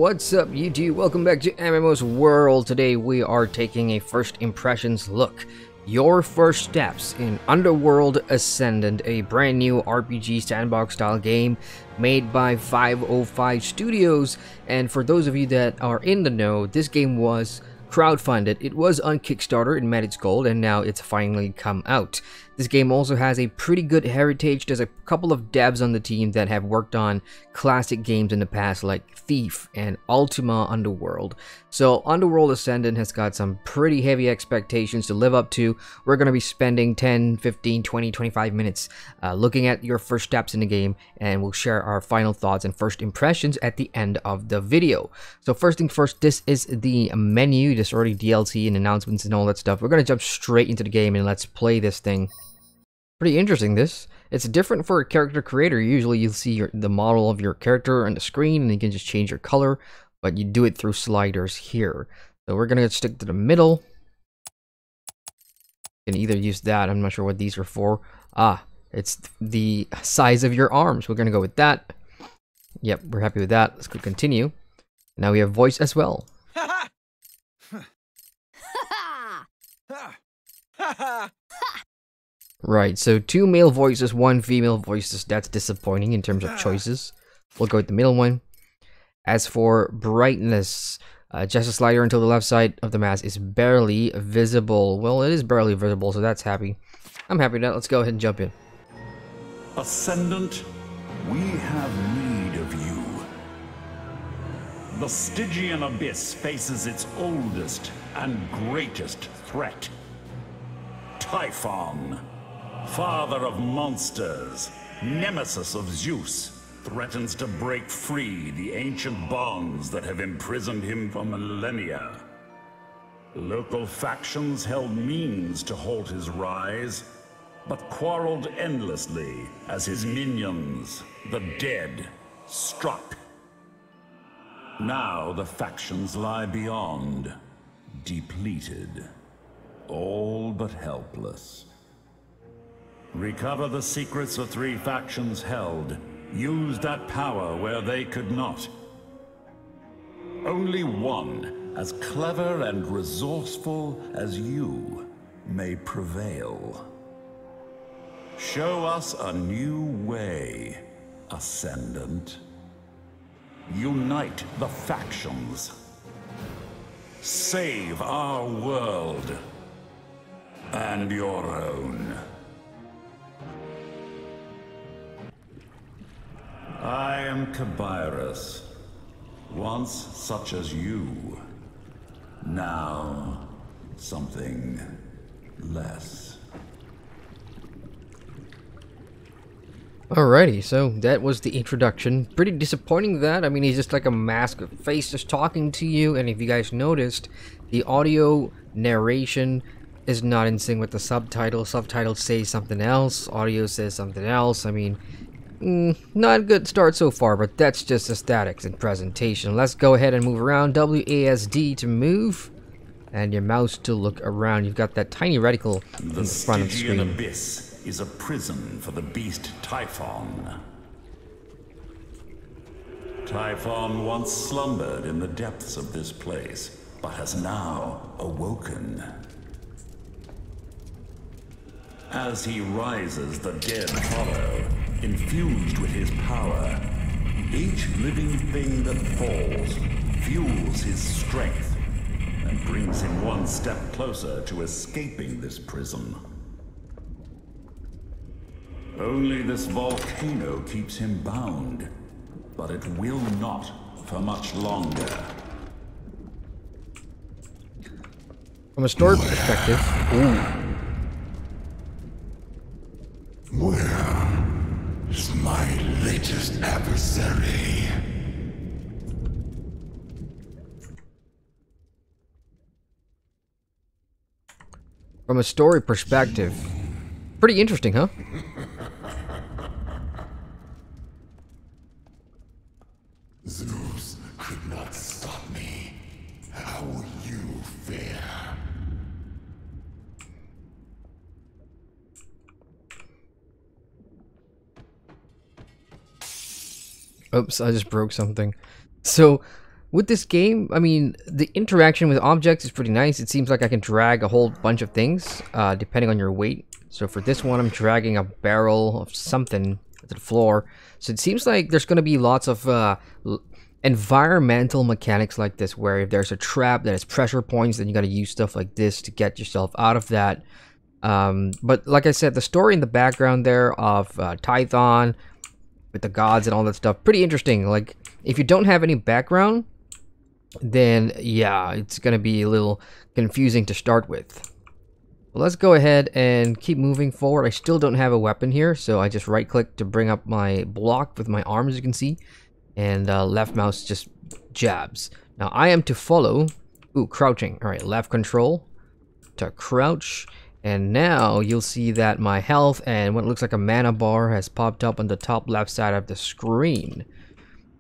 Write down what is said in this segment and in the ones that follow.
What's up YouTube? Welcome back to MMOSWORLD. Today we are taking a first impressions look. Your first steps in Underworld Ascendant, a brand new RPG sandbox style game made by 505 Studios. And for those of you that are in the know, this game was crowdfunded. It was on Kickstarter, it met its goal, and now it's finally come out. This game also has a pretty good heritage. There's a couple of devs on the team that have worked on classic games in the past like Thief and Ultima Underworld. So Underworld Ascendant has got some pretty heavy expectations to live up to. We're going to be spending 10, 15, 20, 25 minutes looking at your first steps in the game, and we'll share our final thoughts and first impressions at the end of the video. So first thing first, this is the menu. There's already DLC and announcements and all that stuff. We're going to jump straight into the game and let's play this thing. Pretty interesting this. It's different for a character creator. Usually you'll see the model of your character on the screen and you can just change your color, but you do it through sliders here. So we're gonna stick to the middle. You can either use that, I'm not sure what these are for. It's the size of your arms. We're gonna go with that. Yep, we're happy with that. Let's go continue. Now we have voice as well. Right, so 2 male voices, 1 female voices. That's disappointing in terms of choices. We'll go with the middle one. As for brightness, just a slider until the left side of the mask is barely visible. Well, it is barely visible, so that's happy. I'm happy with that. Let's go ahead and jump in. Ascendant, we have need of you. The Stygian Abyss faces its oldest and greatest threat. Typhon, father of monsters, nemesis of Zeus, threatens to break free the ancient bonds that have imprisoned him for millennia. Local factions held means to halt his rise, but quarreled endlessly as his minions, the dead, struck. Now the factions lie beyond, depleted, all but helpless. Recover the secrets the 3 factions held. Use that power where they could not. Only one, as clever and resourceful as you, may prevail. Show us a new way, Ascendant. Unite the factions. Save our world. And your own. I am Kabyrus, once such as you, now something less. Alrighty, so that was the introduction. Pretty disappointing that. I mean, he's just like a mask of face just talking to you, and if you guys noticed, the audio narration is not in sync with the subtitles. Subtitles say something else, audio says something else. I mean, not a good start so far, but that's just aesthetics and presentation. Let's go ahead and move around. WASD to move, and your mouse to look around. You've got that tiny reticle in the front of the screen. The Stygian Abyss is a prison for the beast Typhon. Typhon once slumbered in the depths of this place, but has now awoken. As he rises, the dead follow, infused with his power. Each living thing that falls fuels his strength and brings him one step closer to escaping this prison. Only this volcano keeps him bound, but it will not for much longer. From a story perspective, Where is my latest adversary? from a story perspective, pretty interesting, huh? Zeus could not stop me. How will you fare? Oops, I just broke something. So, with this game, I mean, the interaction with objects is pretty nice. It seems like I can drag a whole bunch of things, depending on your weight. So for this one, I'm dragging a barrel of something to the floor. So it seems like there's going to be lots of environmental mechanics like this, where if there's a trap that has pressure points, then you got to use stuff like this to get yourself out of that. But like I said, the story in the background there of Tython with the gods and all that stuff, pretty interesting. Like, if you don't have any background, then yeah, it's gonna be a little confusing to start with. Well, let's go ahead and keep moving forward. I still don't have a weapon here, so I just right click to bring up my block with my arm, as you can see, and left mouse just jabs. Now I am to follow. Ooh, crouching. All right, left control to crouch, and now you'll see that my health and what looks like a mana bar has popped up on the top left side of the screen.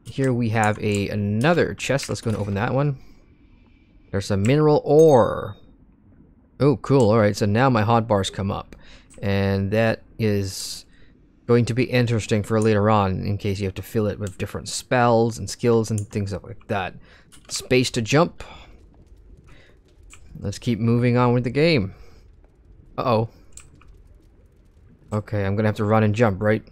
Here we have another chest. Let's go and open that one. There's a mineral ore. Oh, cool. All right, so now my hotbars come up, and that is going to be interesting for later on, in case you have to fill it with different spells and skills and things like that. Space to jump. Let's keep moving on with the game. Uh-oh. Okay, I'm gonna have to run and jump, right?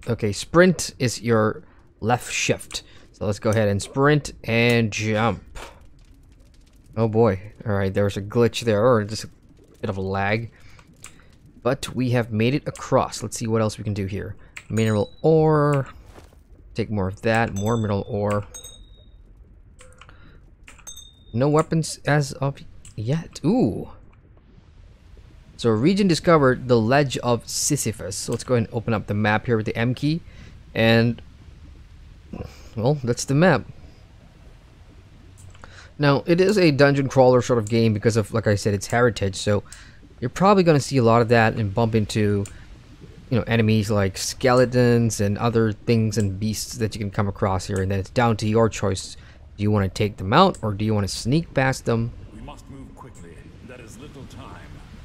Okay, sprint is your left shift. So let's go ahead and sprint and jump. Oh boy. Alright, there's a glitch there, or just a bit of a lag. But we have made it across. Let's see what else we can do here. Mineral ore. Take more of that. More mineral ore. No weapons as of yet. Ooh. So region discovered, the Ledge of Sisyphus. So let's go ahead and open up the map here with the M key. And, well, that's the map. Now, it is a dungeon crawler sort of game because of, like I said, its heritage. So you're probably going to see a lot of that and bump into, you know, enemies like skeletons and other things and beasts that you can come across here. And then it's down to your choice. Do you want to take them out, or do you want to sneak past them? We must move quickly. There is little time.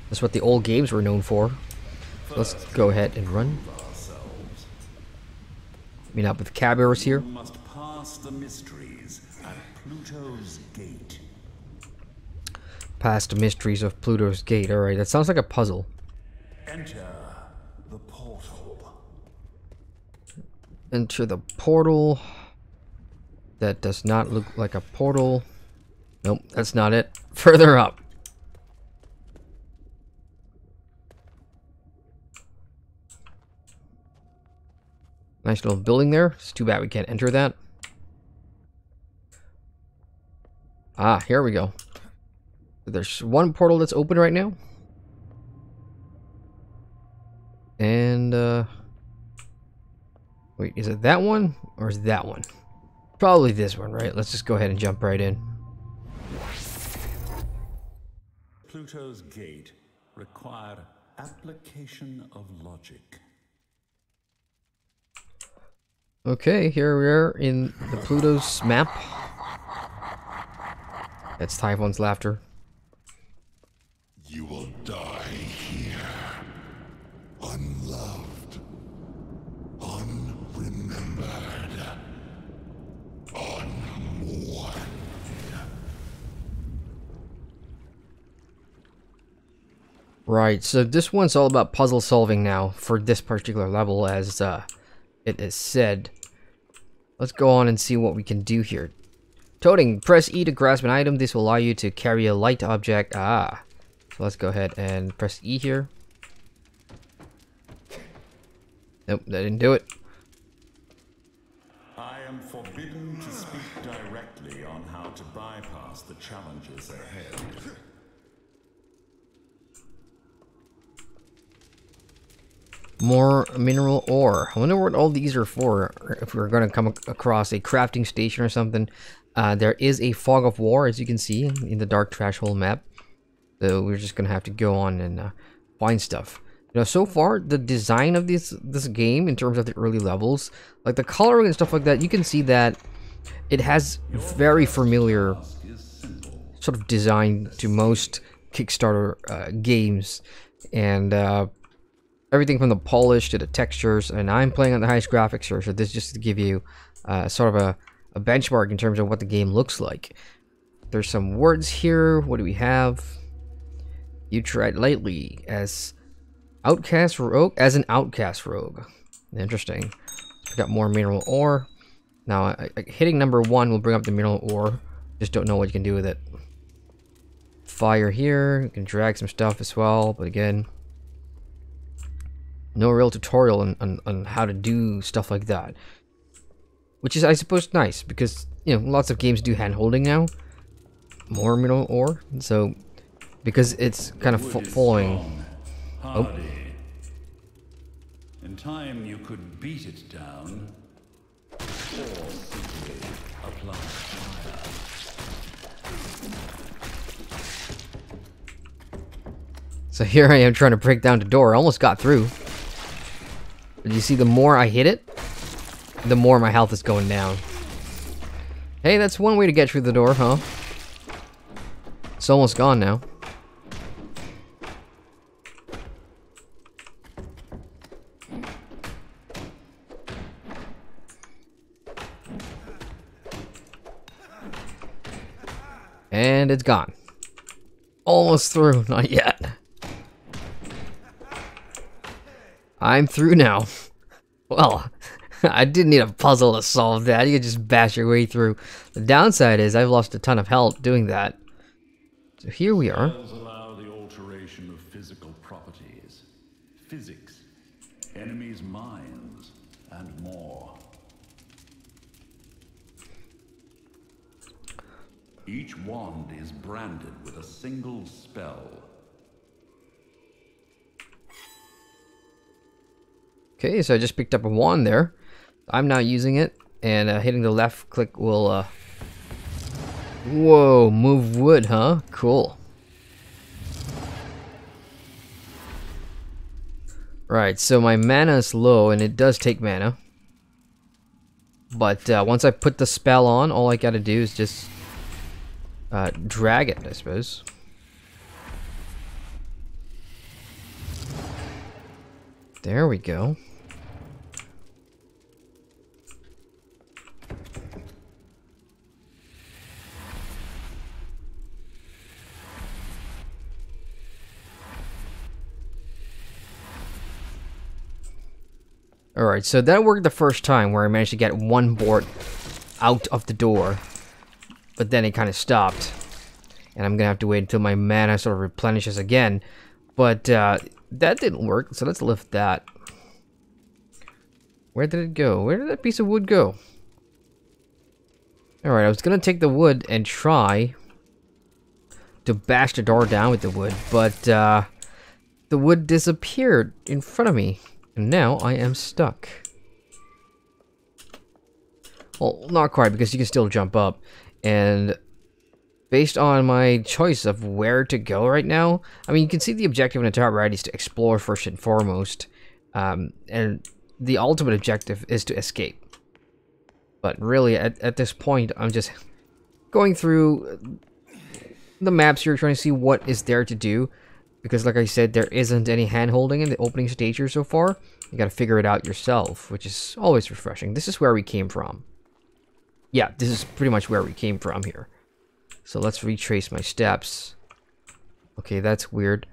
That's what the old games were known for. So let's go ahead and run. Meet up with Cabers here. We must pass the mysteries at Pluto's gate. Past the mysteries of Pluto's gate. Alright, that sounds like a puzzle. Enter the portal. Enter the portal. That does not look like a portal. Nope, that's not it. Further up. Nice little building there. It's too bad we can't enter that. Ah, here we go. There's one portal that's open right now. And, wait, is it that one? Or is it that one? Probably this one, right? Let's just go ahead and jump right in. Pluto's gate required application of logic. Okay, here we are in the Pluto's map. That's Typhon's laughter. You will die here. Unloved. Unremembered. Unmourned. Right, so this one's all about puzzle solving now for this particular level, as it is said. Let's go on and see what we can do here. Toting, press E to grasp an item. This will allow you to carry a light object. Ah, so let's go ahead and press E here. Nope, that didn't do it. I am forbidden to speak directly on how to bypass the challenges ahead. More mineral ore. I wonder what all these are for. If we're going to come across a crafting station or something. There is a fog of war, as you can see in the dark trash hole map. So we're just going to have to go on and find stuff. You know, so far the design of this game, in terms of the early levels, like the coloring and stuff like that, you can see that it has very familiar sort of design to most Kickstarter games, and everything from the polish to the textures. And I'm playing on the highest graphics here, so this is just to give you sort of a benchmark in terms of what the game looks like. There's some words here. What do we have? You tried lately as outcast rogue, as an outcast rogue. Interesting. We got more mineral ore. Now, hitting number 1 will bring up the mineral ore. Just don't know what you can do with it. Fire here. You can drag some stuff as well, but again, no real tutorial on how to do stuff like that. Which is, I suppose, nice, because, you know, lots of games do hand-holding now. More mineral ore, so, because it's kind of following... Oh. In time, you could beat it down, or simply apply fire. So here I am trying to break down the door. I almost got through. But you see, the more I hit it, the more my health is going down. Hey, that's one way to get through the door, huh? It's almost gone now. And it's gone. Almost through, not yet. I'm through now. Well, I didn't need a puzzle to solve that. You could just bash your way through. The downside is I've lost a ton of health doing that. So here we are. Spells allow the alteration of physical properties, physics, enemies' minds, and more. Each wand is branded with a single spell. Okay, so I just picked up a wand there. I'm now using it, and hitting the left click will... Whoa, move wood, huh? Cool. Right, so my mana is low, and it does take mana. But once I put the spell on, all I gotta do is just... drag it, I suppose. There we go. Alright, so that worked the first time where I managed to get one board out of the door. But then it kind of stopped. And I'm going to have to wait until my mana sort of replenishes again. But that didn't work, so let's lift that. Where did it go? Where did that piece of wood go? Alright, I was going to take the wood and try to bash the door down with the wood. But the wood disappeared in front of me. And now I am stuck. Well, not quite, because you can still jump up. And based on my choice of where to go right now, I mean, you can see the objective in the top right is to explore first and foremost. And the ultimate objective is to escape. But really, at this point, I'm just going through the maps here, trying to see what is there to do. Because like I said, there isn't any hand-holding in the opening stage here so far. You gotta figure it out yourself, which is always refreshing. This is where we came from. Yeah, this is pretty much where we came from here. So let's retrace my steps. Okay, that's weird.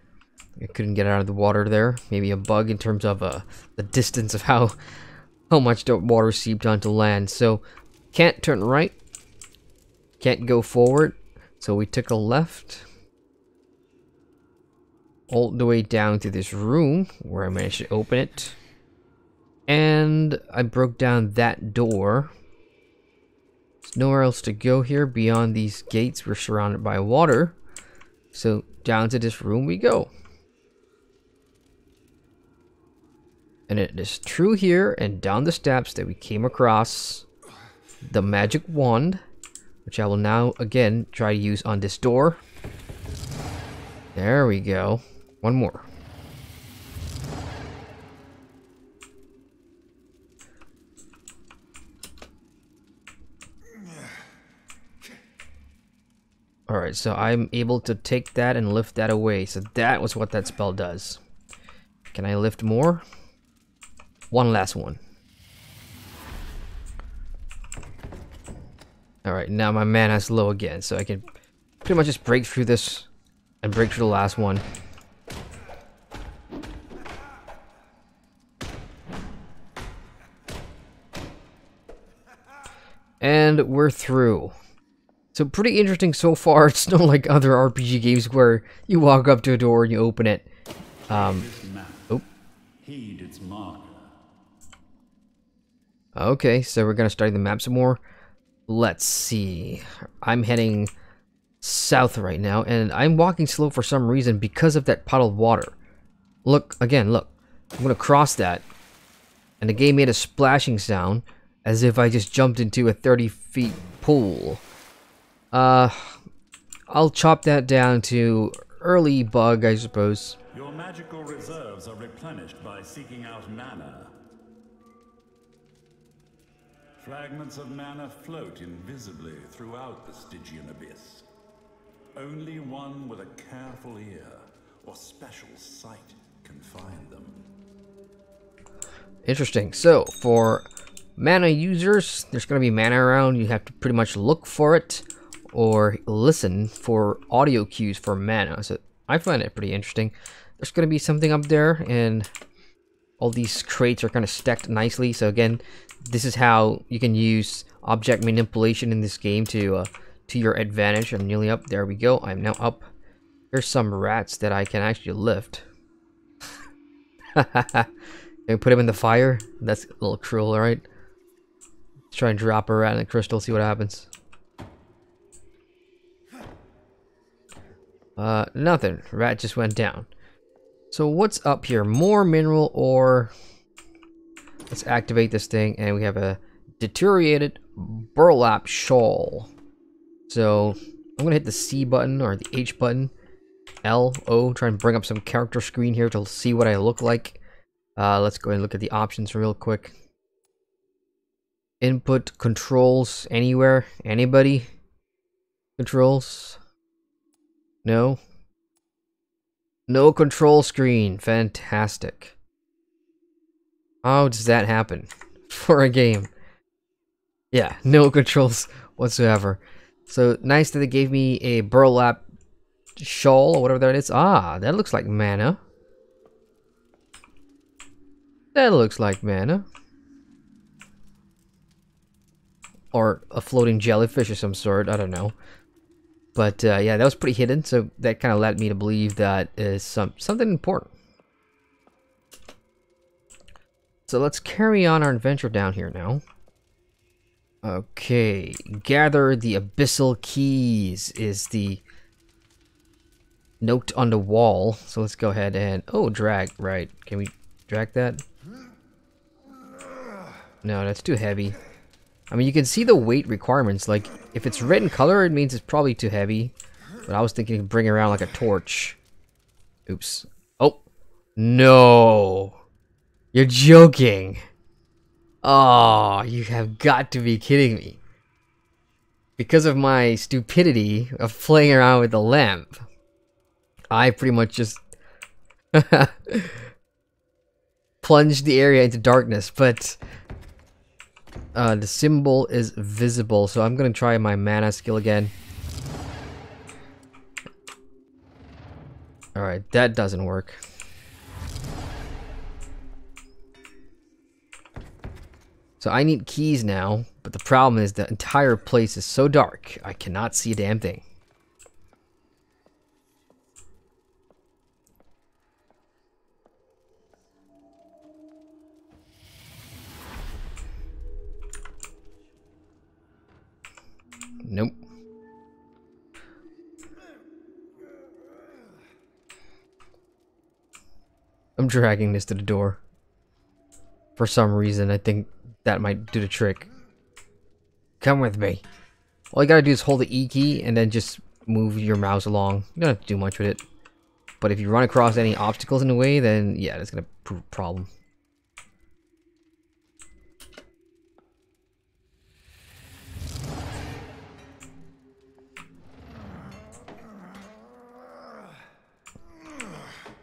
I couldn't get out of the water there. Maybe a bug in terms of the distance of how much the water seeped onto land. So, can't turn right. Can't go forward. So we took a left. All the way down to this room where I managed to open it. And I broke down that door. There's nowhere else to go here beyond these gates. We're surrounded by water. So down to this room we go. And it is through here and down the steps that we came across the magic wand, which I will now again try to use on this door. There we go. One more. Alright, so I'm able to take that and lift that away. So that was what that spell does. Can I lift more? One last one. Alright, now my mana's low again, so I can pretty much just break through this and break through the last one. And we're through. So pretty interesting so far. It's not like other RPG games where you walk up to a door and you open it. Oh. Heed its marker. Okay, so we're gonna study the map some more. Let's see. I'm heading south right now, and I'm walking slow for some reason because of that puddle of water. Look, again, look. I'm gonna cross that, and the game made a splashing sound as if I just jumped into a 30-feet pool. I'll chop that down to early bug, I suppose. Your magical reserves are replenished by seeking out mana. Fragments of mana float invisibly throughout the Stygian Abyss. Only one with a careful ear or special sight can find them. Interesting. So, for mana users, there's going to be mana around. You have to pretty much look for it or listen for audio cues for mana. So, I find it pretty interesting. There's going to be something up there, and all these crates are kind of stacked nicely. So, again, this is how you can use object manipulation in this game to your advantage. I'm nearly up. There we go. I'm now up. There's some rats that I can actually lift. Can we put him in the fire? That's a little cruel, alright? Let's try and drop a rat in the crystal, see what happens. Nothing. Rat just went down. So what's up here? More mineral ore. Let's activate this thing, and we have a deteriorated burlap shawl. So I'm gonna hit the C button or the H button, L, O, try and bring up some character screen here to see what I look like. Let's go and look at the options real quick. Input controls anywhere, anybody? Controls? No. No control screen. Fantastic. How does that happen for a game? Yeah, no controls whatsoever. So nice that they gave me a burlap shawl or whatever that is. Ah, that looks like mana. That looks like mana. Or a floating jellyfish of some sort, I don't know. But yeah, that was pretty hidden, so that kind of led me to believe that is something important. So let's carry on our adventure down here now. Okay, gather the Abyssal Keys is the note on the wall. So let's go ahead and... Oh, drag, right. Can we drag that? No, that's too heavy. I mean, you can see the weight requirements. Like, if it's red in color, it means it's probably too heavy. But I was thinking of bringing around like a torch. Oops. Oh. No. You're joking. Oh, you have got to be kidding me. Because of my stupidity of playing around with the lamp, I pretty much just plunged the area into darkness, but the symbol is visible, so I'm gonna try my mana skill again. Alright, that doesn't work. So I need keys now, but the problem is the entire place is so dark, I cannot see a damn thing. Nope. I'm dragging this to the door. For some reason, I think that might do the trick. Come with me. All you gotta do is hold the E key and then just move your mouse along. You don't have to do much with it. But if you run across any obstacles in the way, then yeah, that's gonna prove a problem.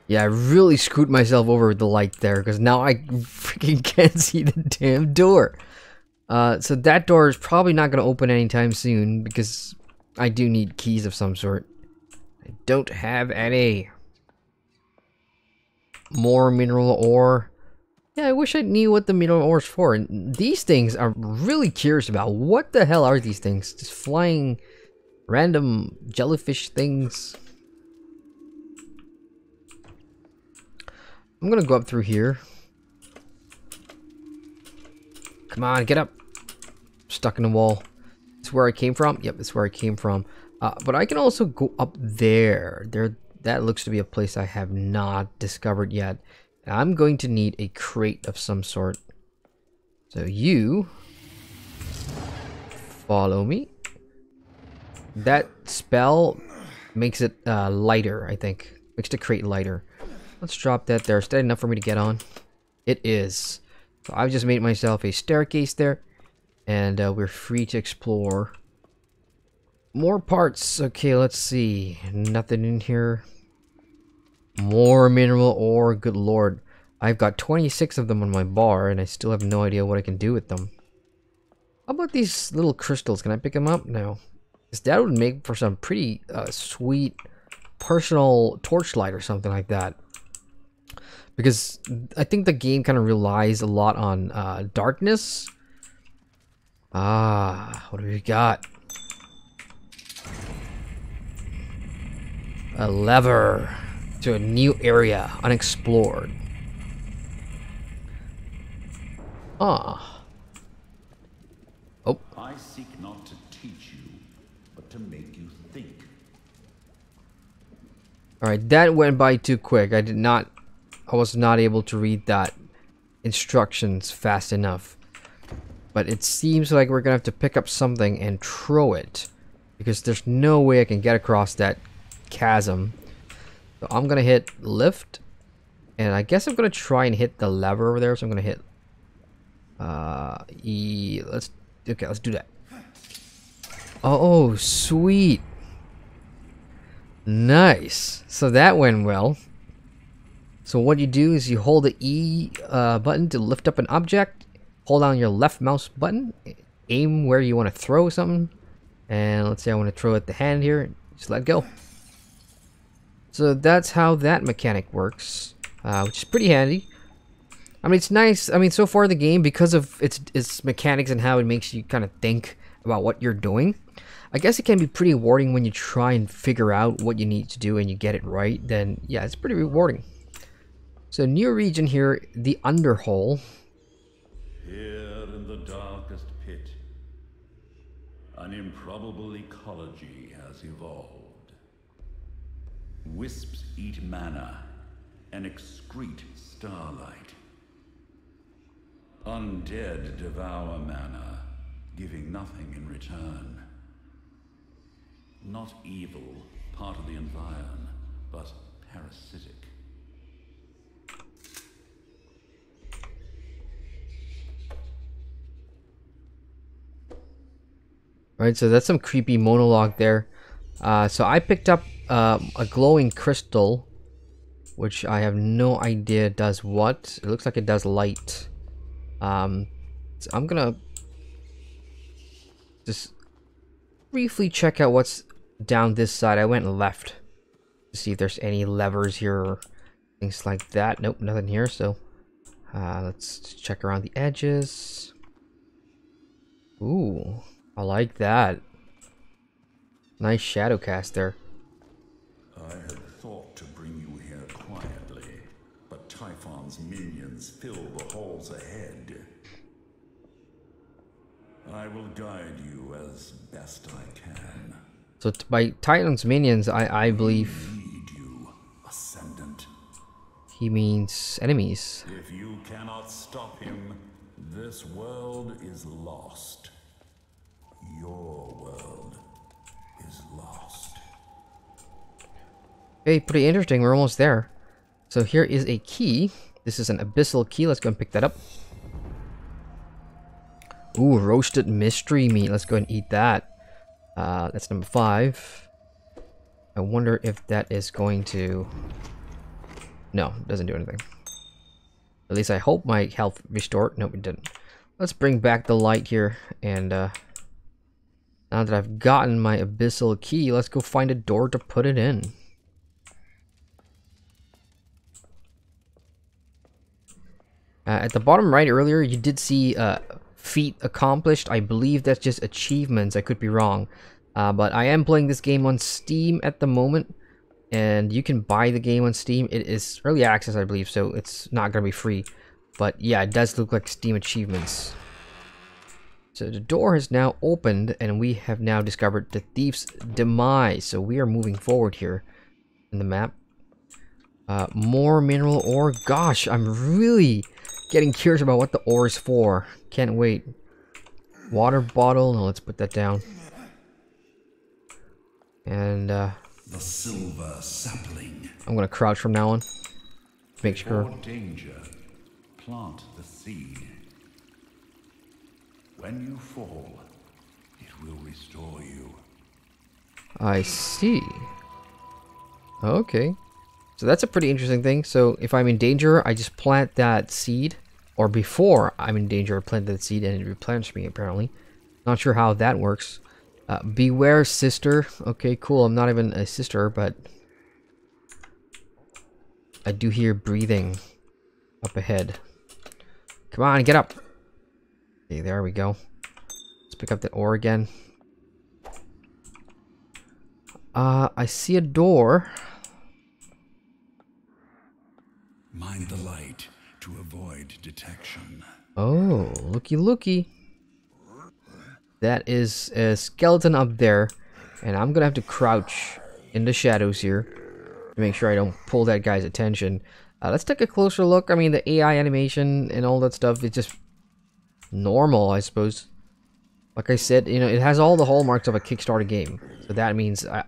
Yeah, I really screwed myself over with the light there, because now I freaking can't see the damn door. So that door is probably not going to open anytime soon because I do need keys of some sort. I don't have any. More mineral ore. Yeah, I wish I knew what the mineral ore is for. And these things I'm really curious about. What the hell are these things? Just flying random jellyfish things. I'm gonna go up through here. Come on, get up. Stuck in the wall. It's where I came from? Yep, it's where I came from. But I can also go up there. That looks to be a place I have not discovered yet. I'm going to need a crate of some sort. So you follow me. That spell makes it lighter, I think. Makes the crate lighter. Let's drop that there. Is that enough for me to get on? It is. So I've just made myself a staircase there. And we're free to explore. More parts. Okay, let's see. Nothing in here. More mineral ore. Good lord. I've got 26 of them on my bar, and I still have no idea what I can do with them. How about these little crystals? Can I pick them up? No. Because that would make for some pretty sweet personal torchlight or something like that. Because I think the game kind of relies a lot on darkness. What do we got? A lever to a new area, unexplored. Oh. I seek not to teach you, but to make you think. Alright, that went by too quick. I was not able to read that instructions fast enough. But it seems like we're gonna have to pick up something and throw it. Because there's no way I can get across that chasm. So I'm gonna hit lift. And I guess I'm gonna try and hit the lever over there. So I'm gonna hit E. Let's do that. Oh, sweet. Nice. So that went well. So what you do is you hold the E button to lift up an object. Hold down your left mouse button. Aim where you want to throw something. And let's say I want to throw at the hand here. Just let go. So that's how that mechanic works. Which is pretty handy. I mean, it's nice. I mean, so far the game, because of its mechanics and how it makes you kind of think about what you're doing, I guess it can be pretty rewarding when you try and figure out what you need to do and you get it right. Then, yeah, it's pretty rewarding. So, new region here, the Underhole. Here in the darkest pit, an improbable ecology has evolved. Wisps eat mana and excrete starlight. Undead devour mana, giving nothing in return. Not evil, part of the environ, but parasitic. Right, so that's some creepy monologue there. So I picked up a glowing crystal, which I have no idea does what. It looks like it does light. So I'm gonna just briefly check out what's down this side. I went left to see if there's any levers here or things like that. Nope, nothing here. So let's check around the edges. Ooh, I like that. Nice shadow cast there. I had thought to bring you here quietly, but Typhon's minions fill the halls ahead. I will guide you as best I can. So by Titan's minions, I believe Need you, Ascendant. he means enemies. If you cannot stop him, this world is lost. Your world is lost. Hey, pretty interesting. We're almost there. So here is a key. This is an Abyssal Key. Let's go and pick that up. Ooh, roasted mystery meat. Let's go and eat that. That's number 5. I wonder if that is going to... No, it doesn't do anything. At least I hope my health restored. Nope, it didn't. let's bring back the light here, and now that I've gotten my Abyssal Key, let's go find a door to put it in. At the bottom right earlier, you did see feat accomplished. I believe that's just achievements. I could be wrong. But I am playing this game on Steam at the moment. And you can buy the game on Steam. It is early access, I believe, so it's not going to be free. But yeah, it does look like Steam achievements. So the door has now opened, and we have now discovered the thief's demise. So we are moving forward here in the map. More mineral ore. Gosh, I'm really getting curious about what the ore is for. Can't wait. Water bottle. No, let's put that down. And the silver sapling. I'm gonna crouch from now on. Make sure. For danger, plant the seed. When you fall, it will restore you. I see. Okay. So that's a pretty interesting thing. So if I'm in danger, I just plant that seed. Or before I'm in danger, I plant that seed and it replenishes me, apparently. Not sure how that works. Beware, sister. Okay, cool. I'm not even a sister, but I do hear breathing up ahead. Come on, get up. Okay, there we go. Let's pick up the ore again. I see a door. Mind the light to avoid detection. Oh, looky looky. That is a skeleton up there, and I'm gonna have to crouch in the shadows here to make sure I don't pull that guy's attention. Let's take a closer look. I mean, the AI animation and all that stuff is just normal, I suppose. Like I said, you know, it has all the hallmarks of a Kickstarter game. So that means I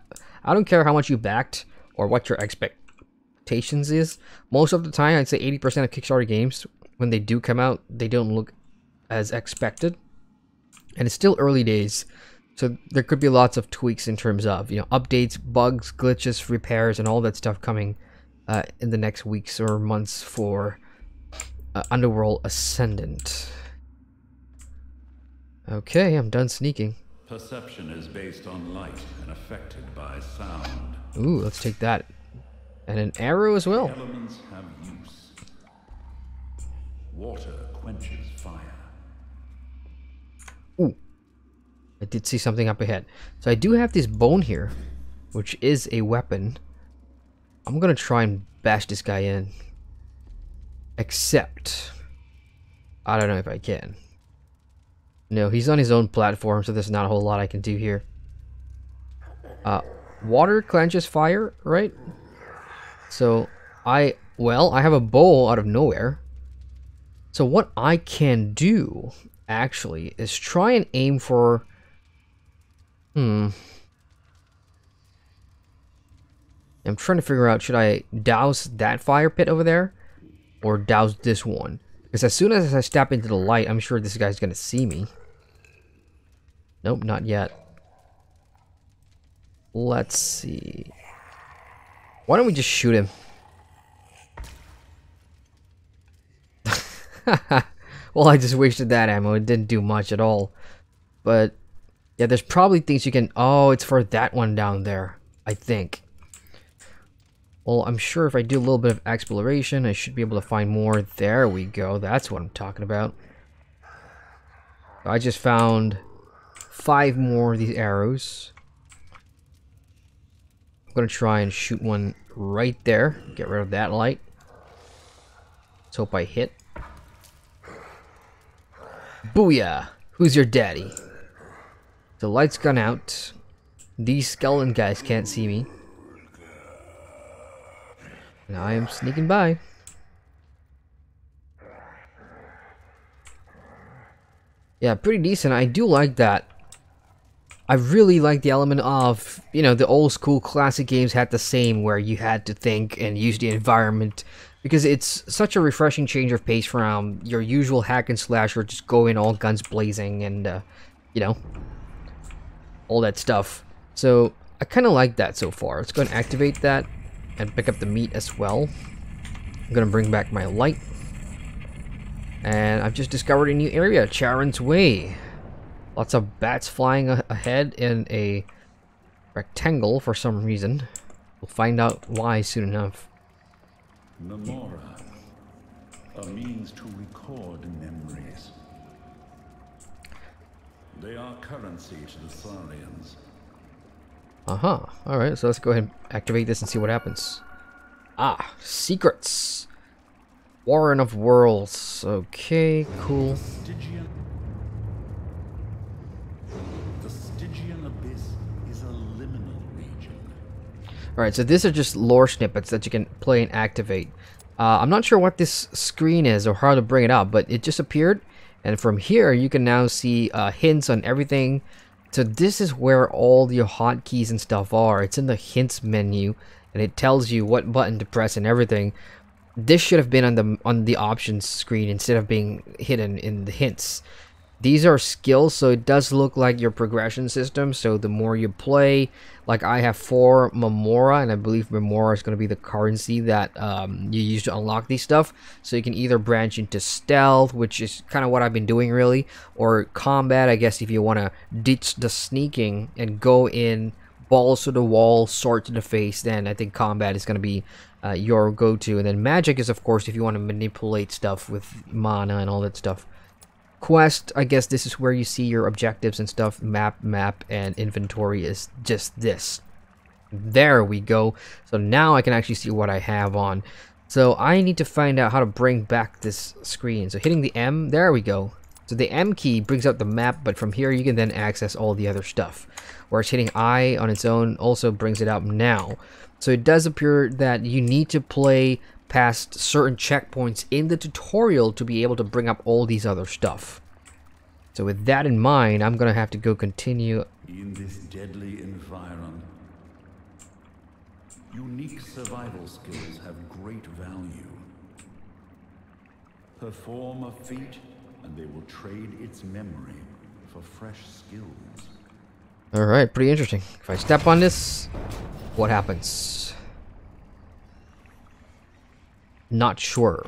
don't care how much you backed or what your expectations is. Most of the time, I'd say 80% of Kickstarter games, when they do come out, they don't look as expected. And it's still early days, so there could be lots of tweaks in terms of, you know, updates, bugs, glitches, repairs, and all that stuff coming in the next weeks or months for Underworld Ascendant. Okay, I'm done sneaking. Perception is based on light and affected by sound. Ooh, let's take that. And an arrow as well. Elements have use. Water quenches fire. Ooh, I did see something up ahead. So I do have this bone here, which is a weapon. I'm gonna try and bash this guy in. Except, I don't know if I can. No, he's on his own platform, so there's not a whole lot I can do here. Water quenches fire, right? So I have a bow out of nowhere. So what I can do actually is try and aim for I'm trying to figure out, should I douse that fire pit over there or douse this one? Because as soon as I step into the light, I'm sure this guy's gonna see me. Nope, not yet. Let's see. Why don't we just shoot him? Well, I just wasted that ammo. It didn't do much at all. But yeah, there's probably things you can... Oh, it's for that one down there, I think. Well, I'm sure if I do a little bit of exploration, I should be able to find more. There we go. That's what I'm talking about. I just found 5 more of these arrows. I'm going to try and shoot one right there. Get rid of that light. Let's hope I hit. Booyah! Who's your daddy? The light's gone out. These skeleton guys can't see me. And I am sneaking by. Yeah, pretty decent. I do like that. I really like the element of, you know, the old school classic games had the same, where you had to think and use the environment, because it's such a refreshing change of pace from your usual hack and slash or just go in all guns blazing and, you know, all that stuff. So I kind of like that so far. Let's go and activate that and pick up the meat as well. I'm going to bring back my light. And I've just discovered a new area, Charon's Way. Lots of bats flying ahead in a rectangle for some reason. We'll find out why soon enough. Memora, a means to record memories. They are currency to the Tharians. Alright, so let's go ahead and activate this and see what happens. Ah, secrets. Warren of Worlds. Okay, cool. The Stygian Abyss is a liminal region. Alright, so these are just lore snippets that you can play and activate. I'm not sure what this screen is or how to bring it up, but it just appeared. And from here, you can now see hints on everything. So this is where all your hotkeys and stuff are. It's in the hints menu, and it tells you what button to press and everything. This should have been on the options screen instead of being hidden in the hints. These are skills, so it does look like your progression system. So the more you play, like I have 4 Memora, and I believe Memora is going to be the currency that you use to unlock these stuff. So you can either branch into stealth, which is kind of what I've been doing really, or combat, I guess, if you want to ditch the sneaking and go in balls to the wall, sword to the face, then I think combat is going to be your go-to. And then magic is, of course, if you want to manipulate stuff with mana and all that stuff. Quest, I guess this is where you see your objectives and stuff. Map, and inventory is just this. There we go. So now I can actually see what I have on. So I need to find out how to bring back this screen. So hitting the M, there we go. So the M key brings up the map, but from here you can then access all the other stuff. Whereas hitting I on its own also brings it up now. So it does appear that you need to play past certain checkpoints in the tutorial to be able to bring up all these other stuff. So with that in mind, I'm gonna have to go continue. In this deadly environment, unique survival skills have great value. Perform a feat, and they will trade its memory for fresh skills. Alright, pretty interesting. If I step on this, what happens? Not sure.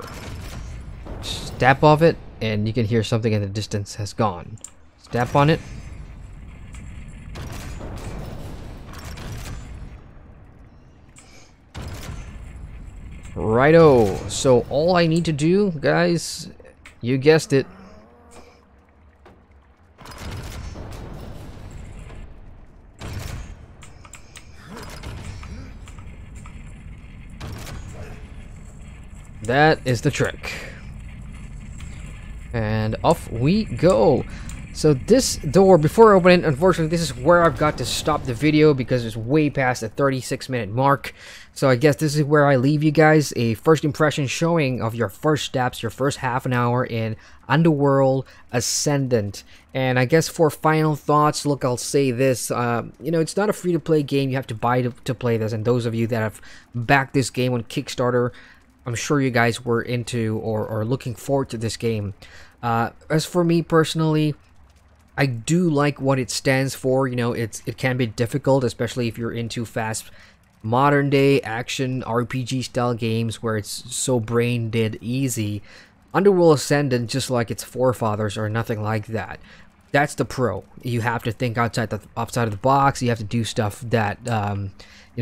Step off it, and you can hear something in the distance has gone. Step on it. Righto. So all I need to do, guys, you guessed it. That is the trick. And off we go. So this door, before I open it, unfortunately, this is where I've got to stop the video because it's way past the 36-minute mark. So I guess this is where I leave you guys. A first impression showing of your first steps, your first half an hour in Underworld Ascendant. And I guess for final thoughts, look, I'll say this. You know, it's not a free-to-play game. You have to buy to play this. And those of you that have backed this game on Kickstarter, I'm sure you guys were into or looking forward to this game. As for me personally, I do like what it stands for. You know, it can be difficult, especially if you're into fast modern day action RPG style games where it's so brain dead easy. Underworld Ascendant, just like its forefathers, are nothing like that. That's the pro. You have to think outside of the box. You have to do stuff that you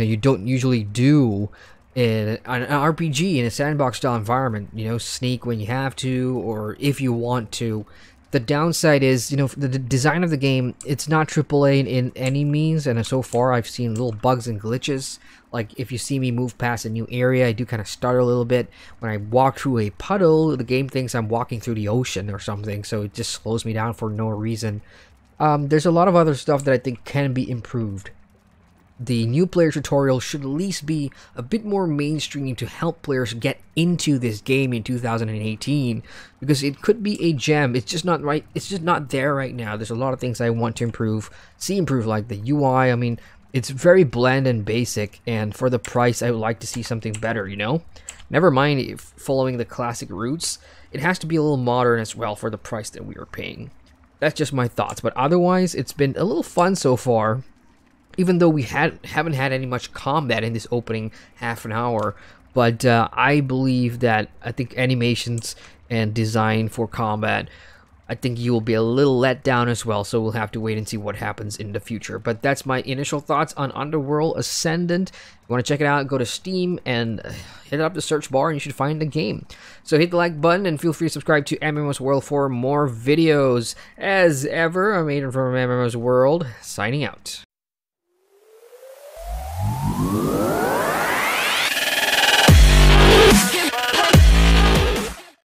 know, you don't usually do in an RPG in a sandbox style environment. You know, sneak when you have to or if you want to. The downside is, you know, the design of the game, it's not AAA in any means, and so far I've seen little bugs and glitches. Like, if you see me move past a new area, I do kind of stutter a little bit. When I walk through a puddle, the game thinks I'm walking through the ocean or something, so it just slows me down for no reason. There's a lot of other stuff that I think can be improved. The new player tutorial should at least be a bit more mainstream to help players get into this game in 2018, because it could be a gem. It's just not right. It's just not there right now. There's a lot of things I want to improve, like the UI. I mean, it's very bland and basic, and for the price, I would like to see something better, you know? Never mind if following the classic roots, it has to be a little modern as well for the price that we are paying. That's just my thoughts, but otherwise, it's been a little fun so far. Even though we haven't had any much combat in this opening half an hour, but I believe that I think animations and designed for combat, I think you will be a little let down as well, so we'll have to wait and see what happens in the future. But that's my initial thoughts on Underworld Ascendant. If you want to check it out, go to Steam and hit up the search bar and you should find the game. So hit the like button and feel free to subscribe to MMOSWORLD for more videos. As ever, I'm Aiden from MMOSWORLD, signing out.